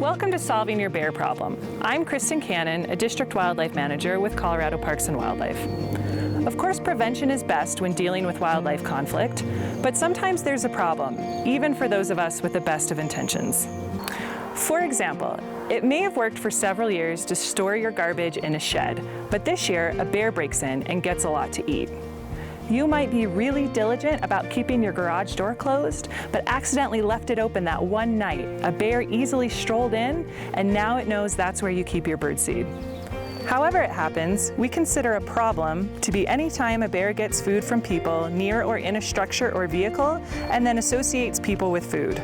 Welcome to Solving Your Bear Problem. I'm Kristen Cannon, a District Wildlife Manager with Colorado Parks and Wildlife. Of course, prevention is best when dealing with wildlife conflict, but sometimes there's a problem, even for those of us with the best of intentions. For example, it may have worked for several years to store your garbage in a shed, but this year a bear breaks in and gets a lot to eat. You might be really diligent about keeping your garage door closed, but accidentally left it open that one night. A bear easily strolled in, and now it knows that's where you keep your birdseed. However it happens, we consider a problem to be any time a bear gets food from people near or in a structure or vehicle, and then associates people with food.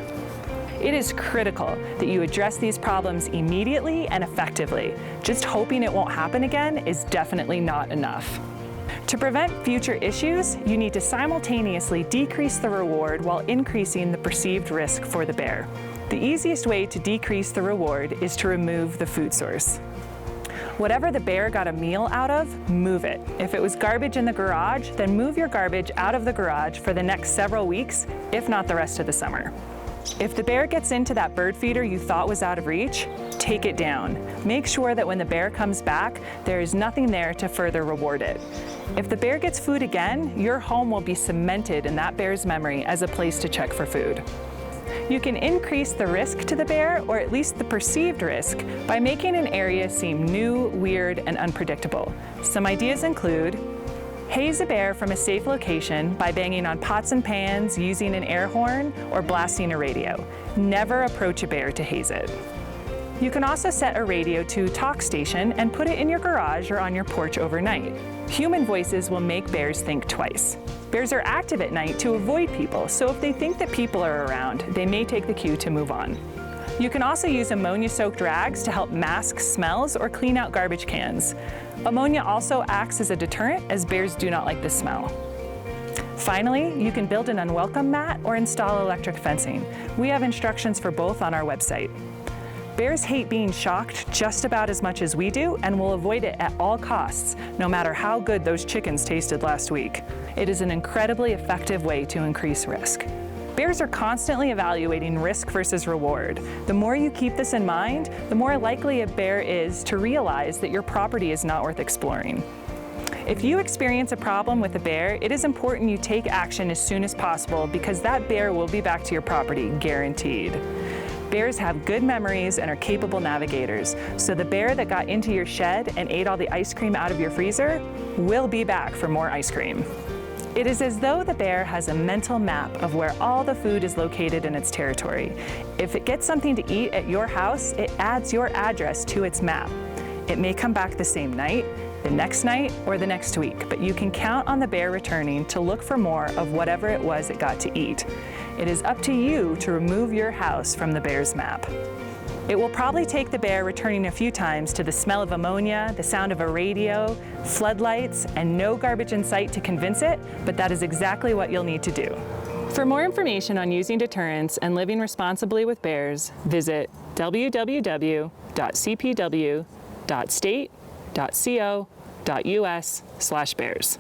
It is critical that you address these problems immediately and effectively. Just hoping it won't happen again is definitely not enough. To prevent future issues, you need to simultaneously decrease the reward while increasing the perceived risk for the bear. The easiest way to decrease the reward is to remove the food source. Whatever the bear got a meal out of, move it. If it was garbage in the garage, then move your garbage out of the garage for the next several weeks, if not the rest of the summer. If the bear gets into that bird feeder you thought was out of reach, take it down. Make sure that when the bear comes back, there is nothing there to further reward it. If the bear gets food again, your home will be cemented in that bear's memory as a place to check for food. You can increase the risk to the bear, or at least the perceived risk, by making an area seem new, weird, and unpredictable. Some ideas include: haze a bear from a safe location by banging on pots and pans, using an air horn, or blasting a radio. Never approach a bear to haze it. You can also set a radio to talk station and put it in your garage or on your porch overnight. Human voices will make bears think twice. Bears are active at night to avoid people, so if they think that people are around, they may take the cue to move on. You can also use ammonia-soaked rags to help mask smells or clean out garbage cans. Ammonia also acts as a deterrent, as bears do not like the smell. Finally, you can build an unwelcome mat or install electric fencing. We have instructions for both on our website. Bears hate being shocked just about as much as we do and will avoid it at all costs, no matter how good those chickens tasted last week. It is an incredibly effective way to increase risk. Bears are constantly evaluating risk versus reward. The more you keep this in mind, the more likely a bear is to realize that your property is not worth exploring. If you experience a problem with a bear, it is important you take action as soon as possible, because that bear will be back to your property, guaranteed. Bears have good memories and are capable navigators, so the bear that got into your shed and ate all the ice cream out of your freezer will be back for more ice cream. It is as though the bear has a mental map of where all the food is located in its territory. If it gets something to eat at your house, it adds your address to its map. It may come back the same night, the next night, or the next week, but you can count on the bear returning to look for more of whatever it was it got to eat. It is up to you to remove your house from the bear's map. It will probably take the bear returning a few times to the smell of ammonia, the sound of a radio, floodlights, and no garbage in sight to convince it, but that is exactly what you'll need to do. For more information on using deterrents and living responsibly with bears, visit www.cpw.state.co.us/bears.